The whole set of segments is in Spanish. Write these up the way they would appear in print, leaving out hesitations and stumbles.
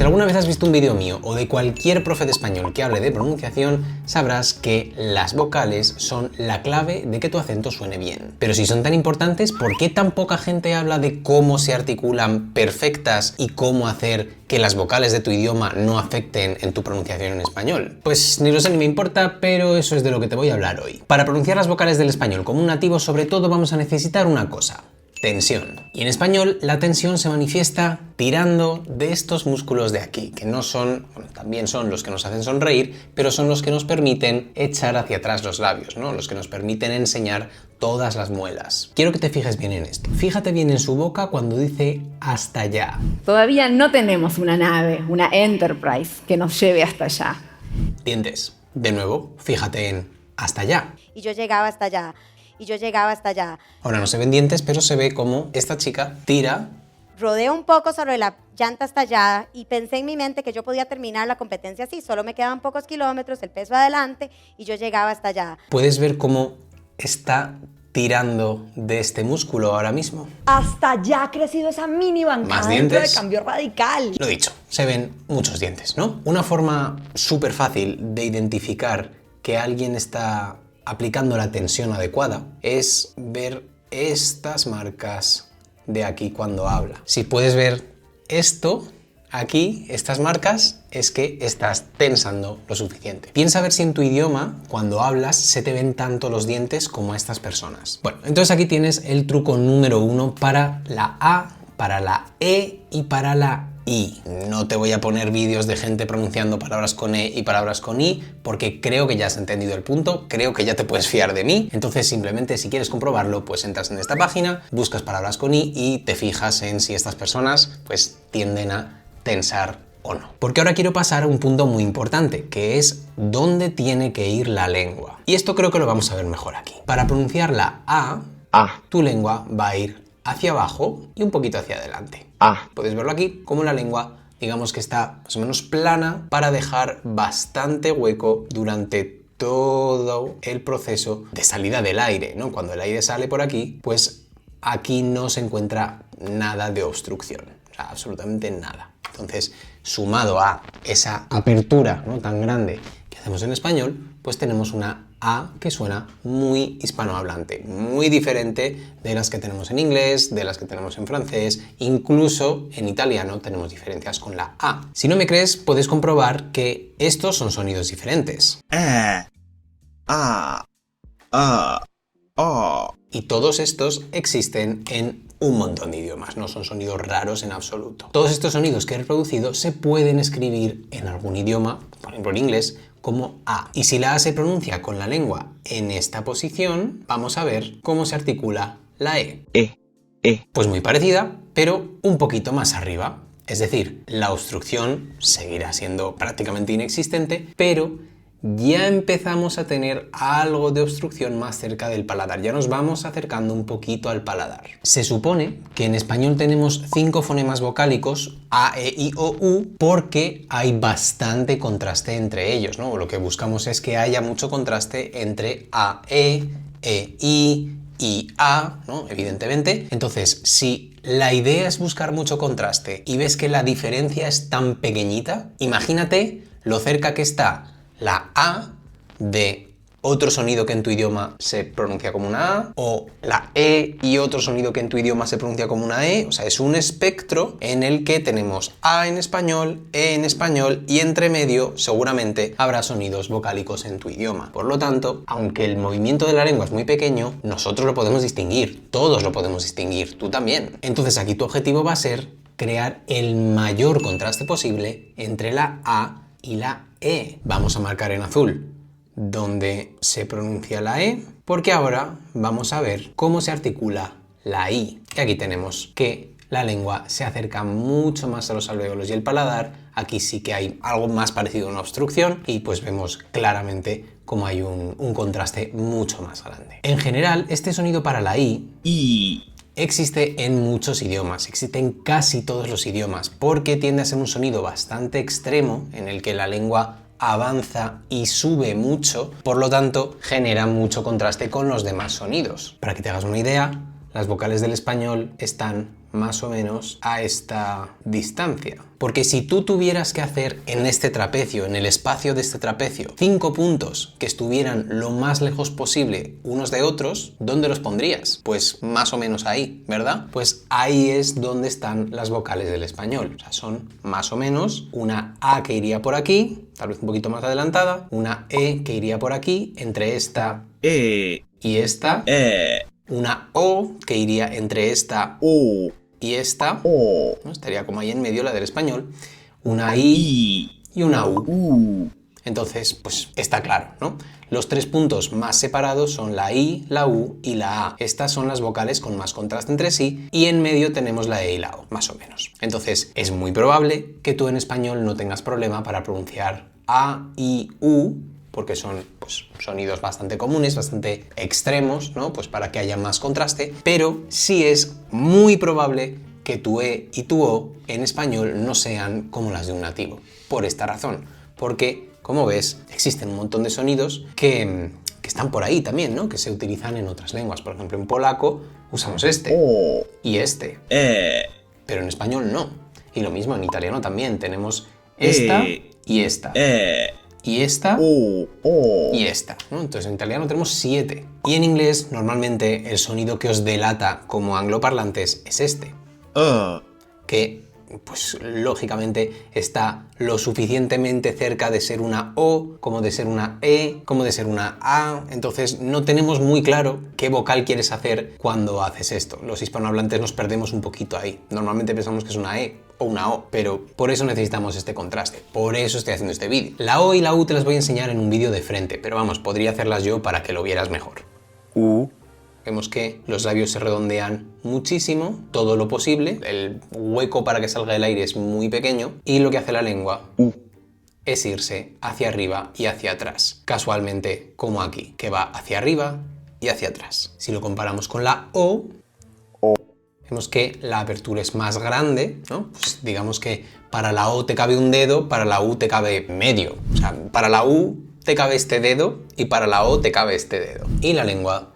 Si alguna vez has visto un vídeo mío o de cualquier profe de español que hable de pronunciación, sabrás que las vocales son la clave de que tu acento suene bien. Pero si son tan importantes, ¿por qué tan poca gente habla de cómo se articulan perfectas y cómo hacer que las vocales de tu idioma no afecten en tu pronunciación en español? Pues ni lo sé ni me importa, pero eso es de lo que te voy a hablar hoy. Para pronunciar las vocales del español como un nativo, sobre todo vamos a necesitar una cosa: tensión. Y en español la tensión se manifiesta tirando de estos músculos de aquí, que no son, bueno, también son los que nos hacen sonreír, pero son los que nos permiten echar hacia atrás los labios, ¿no? Los que nos permiten enseñar todas las muelas. Quiero que te fijes bien en esto. Fíjate bien en su boca cuando dice hasta allá. Todavía no tenemos una nave, una Enterprise, que nos lleve hasta allá. Dientes. De nuevo, fíjate en hasta allá. Y yo llegaba hasta allá. Y yo llegaba hasta allá. Ahora no se ven dientes, pero se ve como esta chica tira. Rodé un poco sobre la llanta estallada y pensé en mi mente que yo podía terminar la competencia así. Solo me quedaban pocos kilómetros, el peso adelante y yo llegaba hasta allá. ¿Puedes ver cómo está tirando de este músculo ahora mismo? Hasta ya ha crecido esa mini bancada. Más dentro dientes. de cambio radical. Lo dicho, se ven muchos dientes, ¿no? Una forma súper fácil de identificar que alguien está aplicando la tensión adecuada es ver estas marcas de aquí cuando habla. Si puedes ver esto aquí, estas marcas, es que estás tensando lo suficiente. Piensa a ver si en tu idioma, cuando hablas, se te ven tanto los dientes como a estas personas. Bueno, entonces aquí tienes el truco número 1 para la A, para la E y para la I. No te voy a poner vídeos de gente pronunciando palabras con E y palabras con I, porque creo que ya has entendido el punto, creo que ya te puedes fiar de mí. Entonces simplemente, si quieres comprobarlo, pues entras en esta página, buscas palabras con I y te fijas en si estas personas pues tienden a tensar o no. Porque ahora quiero pasar a un punto muy importante, que es dónde tiene que ir la lengua. Y esto creo que lo vamos a ver mejor aquí. Para pronunciar la A, tu lengua va a ir hacia abajo y un poquito hacia adelante. Puedes verlo aquí, como la lengua, digamos que está más o menos plana para dejar bastante hueco durante todo el proceso de salida del aire, ¿no? Cuando el aire sale por aquí, pues aquí no se encuentra nada de obstrucción, o sea, absolutamente nada. Entonces, sumado a esa apertura, ¿no?, tan grande que hacemos en español, pues tenemos una A que suena muy hispanohablante, muy diferente de las que tenemos en inglés, de las que tenemos en francés, incluso en italiano tenemos diferencias con la A. Si no me crees, puedes comprobar que estos son sonidos diferentes. Y todos estos existen en un montón de idiomas, no son sonidos raros en absoluto. Todos estos sonidos que he reproducido se pueden escribir en algún idioma, por ejemplo en inglés, como A. Y si la A se pronuncia con la lengua en esta posición, vamos a ver cómo se articula la E. Pues muy parecida, pero un poquito más arriba. Es decir, la obstrucción seguirá siendo prácticamente inexistente, pero ya empezamos a tener algo de obstrucción más cerca del paladar, ya nos vamos acercando un poquito al paladar. Se supone que en español tenemos 5 fonemas vocálicos, A, E, I, O, U, porque hay bastante contraste entre ellos, ¿no? Lo que buscamos es que haya mucho contraste entre A, E, I, A, ¿no? Evidentemente. Entonces, si la idea es buscar mucho contraste y ves que la diferencia es tan pequeñita, imagínate lo cerca que está la A de otro sonido que en tu idioma se pronuncia como una A, o la E y otro sonido que en tu idioma se pronuncia como una E. O sea, es un espectro en el que tenemos A en español, E en español y entre medio seguramente habrá sonidos vocálicos en tu idioma. Por lo tanto, aunque el movimiento de la lengua es muy pequeño, nosotros lo podemos distinguir, todos lo podemos distinguir, tú también. Entonces aquí tu objetivo va a ser crear el mayor contraste posible entre la A y la E. Vamos a marcar en azul donde se pronuncia la E, porque ahora vamos a ver cómo se articula la I. Y aquí tenemos que la lengua se acerca mucho más a los alvéolos y el paladar. Aquí sí que hay algo más parecido a una obstrucción y pues vemos claramente cómo hay un contraste mucho más grande. En general, este sonido para la I existe en muchos idiomas, existe en casi todos los idiomas, porque tiende a ser un sonido bastante extremo en el que la lengua avanza y sube mucho, por lo tanto genera mucho contraste con los demás sonidos. Para que te hagas una idea, las vocales del español están más o menos a esta distancia. Porque si tú tuvieras que hacer en este trapecio, en el espacio de este trapecio, 5 puntos que estuvieran lo más lejos posible unos de otros, ¿dónde los pondrías? Pues más o menos ahí, ¿verdad? Pues ahí es donde están las vocales del español. O sea, son más o menos una A que iría por aquí, tal vez un poquito más adelantada, una E que iría por aquí, entre esta y esta, una O que iría entre esta y esta, ¿no? Estaría como ahí en medio la del español, una I y una U. Entonces, pues está claro, ¿no? Los 3 puntos más separados son la I, la U y la A. Estas son las vocales con más contraste entre sí y en medio tenemos la E y la O, más o menos. Entonces, es muy probable que tú en español no tengas problema para pronunciar A, I, U, porque son pues, sonidos bastante comunes, bastante extremos, ¿no? Pues para que haya más contraste, pero sí es muy probable que tu E y tu O en español no sean como las de un nativo. Por esta razón, porque, como ves, existen un montón de sonidos que están por ahí también, ¿no? Que se utilizan en otras lenguas. Por ejemplo, en polaco usamos este y este, pero en español no. Y lo mismo en italiano también, tenemos esta y esta. Y esta y esta, ¿no? Entonces en italiano tenemos 7. Y en inglés normalmente el sonido que os delata como angloparlantes es este. Que pues lógicamente está lo suficientemente cerca de ser una O, como de ser una E, como de ser una A. Entonces no tenemos muy claro qué vocal quieres hacer cuando haces esto. Los hispanohablantes nos perdemos un poquito ahí. Normalmente pensamos que es una E o una O, pero por eso necesitamos este contraste. Por eso estoy haciendo este vídeo. La O y la U te las voy a enseñar en un vídeo de frente, pero vamos, podría hacerlas yo para que lo vieras mejor. Vemos que los labios se redondean muchísimo, todo lo posible, el hueco para que salga el aire es muy pequeño y lo que hace la lengua es irse hacia arriba y hacia atrás, casualmente como aquí, que va hacia arriba y hacia atrás. Si lo comparamos con la O, vemos que la apertura es más grande, ¿no? Pues digamos que para la O te cabe un dedo, para la U te cabe medio. O sea, para la U te cabe este dedo y para la O te cabe este dedo. Y la lengua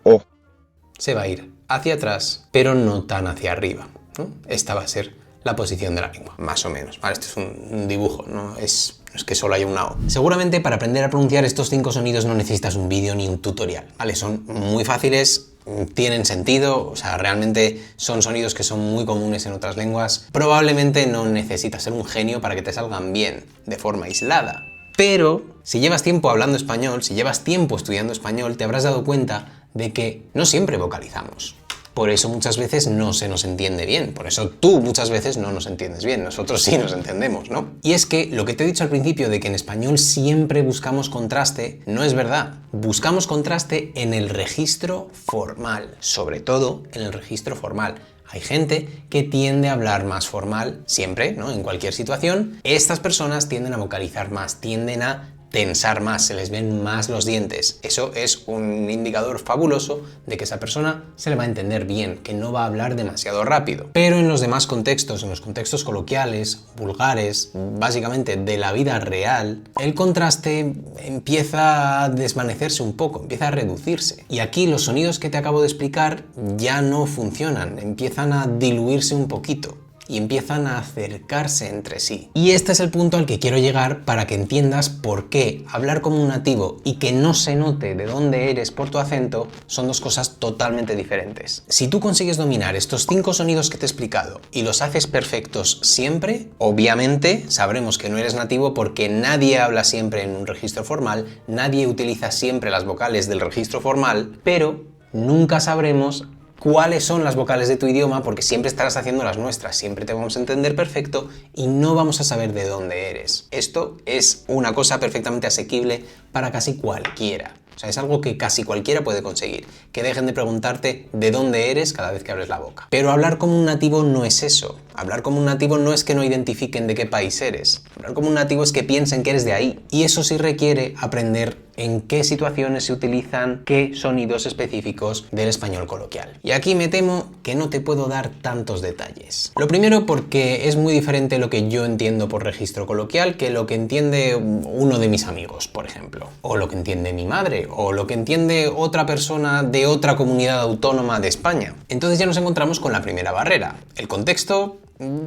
se va a ir hacia atrás, pero no tan hacia arriba, ¿no? Esta va a ser la posición de la lengua, más o menos. Vale, esto es un dibujo, no es que solo haya una O. Seguramente para aprender a pronunciar estos 5 sonidos no necesitas un vídeo ni un tutorial, ¿vale? Son muy fáciles, tienen sentido, o sea, realmente son sonidos que son muy comunes en otras lenguas. Probablemente no necesitas ser un genio para que te salgan bien, de forma aislada. Pero si llevas tiempo hablando español, si llevas tiempo estudiando español, te habrás dado cuenta de que no siempre vocalizamos. Por eso muchas veces no se nos entiende bien, por eso tú muchas veces no nos entiendes bien, nosotros sí nos entendemos, ¿no? Y es que lo que te he dicho al principio de que en español siempre buscamos contraste, no es verdad. Buscamos contraste en el registro formal, sobre todo en el registro formal. Hay gente que tiende a hablar más formal, siempre, ¿no? En cualquier situación. Estas personas tienden a vocalizar más, tienden a tensar más, se les ven más los dientes. Eso es un indicador fabuloso de que esa persona se le va a entender bien, que no va a hablar demasiado rápido. Pero en los demás contextos, en los contextos coloquiales, vulgares, básicamente de la vida real, el contraste empieza a desvanecerse un poco, empieza a reducirse. Y aquí los sonidos que te acabo de explicar ya no funcionan, empiezan a diluirse un poquito y empiezan a acercarse entre sí. Y este es el punto al que quiero llegar para que entiendas por qué hablar como un nativo y que no se note de dónde eres por tu acento son dos cosas totalmente diferentes. Si tú consigues dominar estos 5 sonidos que te he explicado y los haces perfectos siempre, obviamente sabremos que no eres nativo porque nadie habla siempre en un registro formal, nadie utiliza siempre las vocales del registro formal, pero nunca sabremos cuáles son las vocales de tu idioma porque siempre estarás haciendo las nuestras, siempre te vamos a entender perfecto y no vamos a saber de dónde eres. Esto es una cosa perfectamente asequible para casi cualquiera. O sea, es algo que casi cualquiera puede conseguir, que dejen de preguntarte de dónde eres cada vez que abres la boca. Pero hablar como un nativo no es eso. Hablar como un nativo no es que no identifiquen de qué país eres. Hablar como un nativo es que piensen que eres de ahí. Y eso sí requiere aprender en qué situaciones se utilizan qué sonidos específicos del español coloquial. Y aquí me temo que no te puedo dar tantos detalles. Lo primero porque es muy diferente lo que yo entiendo por registro coloquial que lo que entiende uno de mis amigos, por ejemplo. O lo que entiende mi madre, o lo que entiende otra persona de otra comunidad autónoma de España. Entonces ya nos encontramos con la primera barrera. El contexto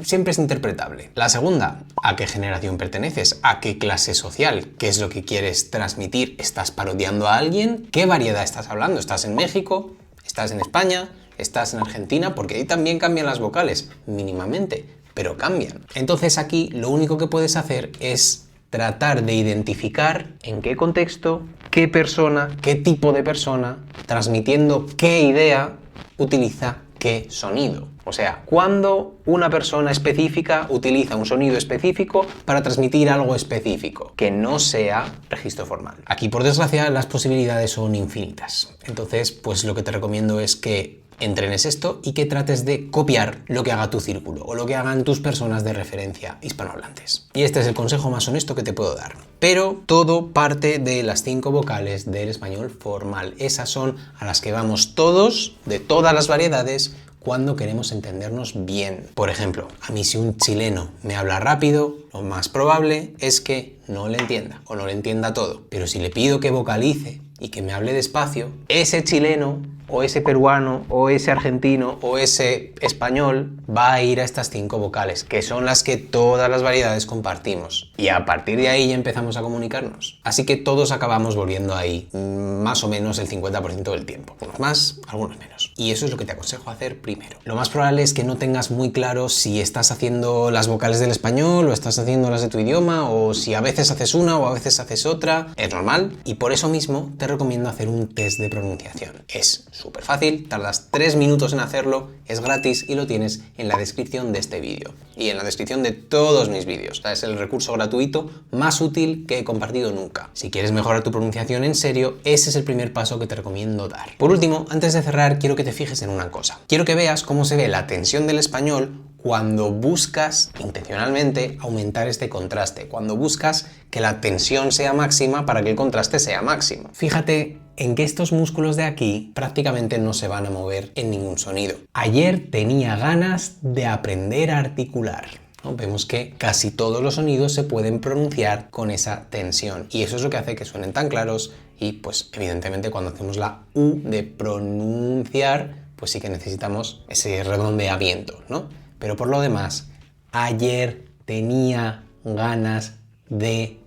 siempre es interpretable. La segunda, ¿a qué generación perteneces? ¿A qué clase social? ¿Qué es lo que quieres transmitir? ¿Estás parodiando a alguien? ¿Qué variedad estás hablando? ¿Estás en México? ¿Estás en España? ¿Estás en Argentina? Porque ahí también cambian las vocales, mínimamente, pero cambian. Entonces aquí lo único que puedes hacer es tratar de identificar en qué contexto, qué persona, qué tipo de persona, transmitiendo qué idea, utiliza qué sonido. O sea, cuando una persona específica utiliza un sonido específico para transmitir algo específico, que no sea registro formal. Aquí, por desgracia, las posibilidades son infinitas. Entonces, pues lo que te recomiendo es que entrenes esto y que trates de copiar lo que haga tu círculo o lo que hagan tus personas de referencia hispanohablantes. Y este es el consejo más honesto que te puedo dar. Pero todo parte de las 5 vocales del español formal. Esas son a las que vamos todos, de todas las variedades, cuando queremos entendernos bien. Por ejemplo, a mí si un chileno me habla rápido, lo más probable es que no le entienda o no le entienda todo. Pero si le pido que vocalice y que me hable despacio, ese chileno o ese peruano o ese argentino o ese español va a ir a estas 5 vocales, que son las que todas las variedades compartimos. Y a partir de ahí ya empezamos a comunicarnos. Así que todos acabamos volviendo ahí más o menos el 50% del tiempo. Unos más, algunos menos. Y eso es lo que te aconsejo hacer primero. Lo más probable es que no tengas muy claro si estás haciendo las vocales del español o estás haciendo las de tu idioma, o si a veces haces una o a veces haces otra. Es normal y por eso mismo te recomiendo hacer un test de pronunciación. Es súper fácil, tardas 3 minutos en hacerlo, es gratis y lo tienes en la descripción de este vídeo y en la descripción de todos mis vídeos. Es el recurso gratuito más útil que he compartido nunca. Si quieres mejorar tu pronunciación en serio, ese es el primer paso que te recomiendo dar. Por último, antes de cerrar, quiero que te fijes en una cosa. Quiero que veas cómo se ve la tensión del español cuando buscas intencionalmente aumentar este contraste, cuando buscas que la tensión sea máxima para que el contraste sea máximo. Fíjate en que estos músculos de aquí prácticamente no se van a mover en ningún sonido. Ayer tenía ganas de aprender a articular. ¿No? Vemos que casi todos los sonidos se pueden pronunciar con esa tensión y eso es lo que hace que suenen tan claros y pues evidentemente cuando hacemos la U de pronunciar pues sí que necesitamos ese redondeamiento, ¿no? Pero por lo demás, ayer tenía ganas de...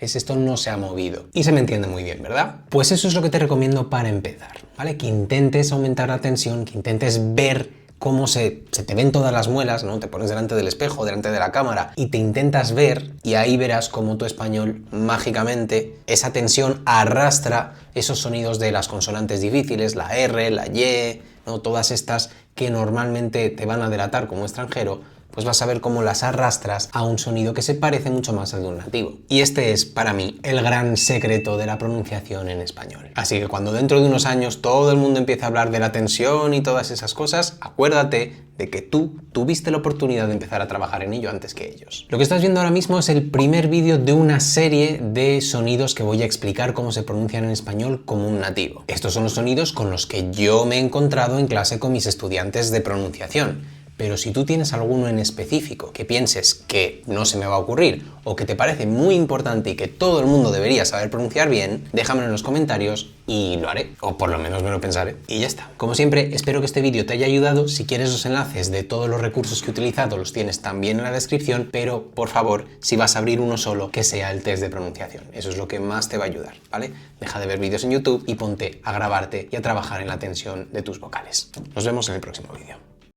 ¿Ves? Esto no se ha movido. Y se me entiende muy bien, ¿verdad? Pues eso es lo que te recomiendo para empezar, ¿vale? Que intentes aumentar la tensión, que intentes ver cómo se te ven todas las muelas, ¿no? Te pones delante del espejo, delante de la cámara y te intentas ver y ahí verás cómo tu español mágicamente, esa tensión arrastra esos sonidos de las consonantes difíciles, la R, la Y, ¿no? Todas estas que normalmente te van a delatar como extranjero, pues vas a ver cómo las arrastras a un sonido que se parece mucho más al de un nativo. Y este es, para mí, el gran secreto de la pronunciación en español. Así que cuando dentro de unos años todo el mundo empiece a hablar de la tensión y todas esas cosas, acuérdate de que tú tuviste la oportunidad de empezar a trabajar en ello antes que ellos. Lo que estás viendo ahora mismo es el primer vídeo de una serie de sonidos que voy a explicar cómo se pronuncian en español como un nativo. Estos son los sonidos con los que yo me he encontrado en clase con mis estudiantes de pronunciación. Pero si tú tienes alguno en específico que pienses que no se me va a ocurrir o que te parece muy importante y que todo el mundo debería saber pronunciar bien, déjamelo en los comentarios y lo haré, o por lo menos me lo pensaré, y ya está. Como siempre, espero que este vídeo te haya ayudado. Si quieres los enlaces de todos los recursos que he utilizado, los tienes también en la descripción, pero por favor, si vas a abrir uno solo, que sea el test de pronunciación. Eso es lo que más te va a ayudar, ¿vale? Deja de ver vídeos en YouTube y ponte a grabarte y a trabajar en la tensión de tus vocales. Nos vemos en el próximo vídeo.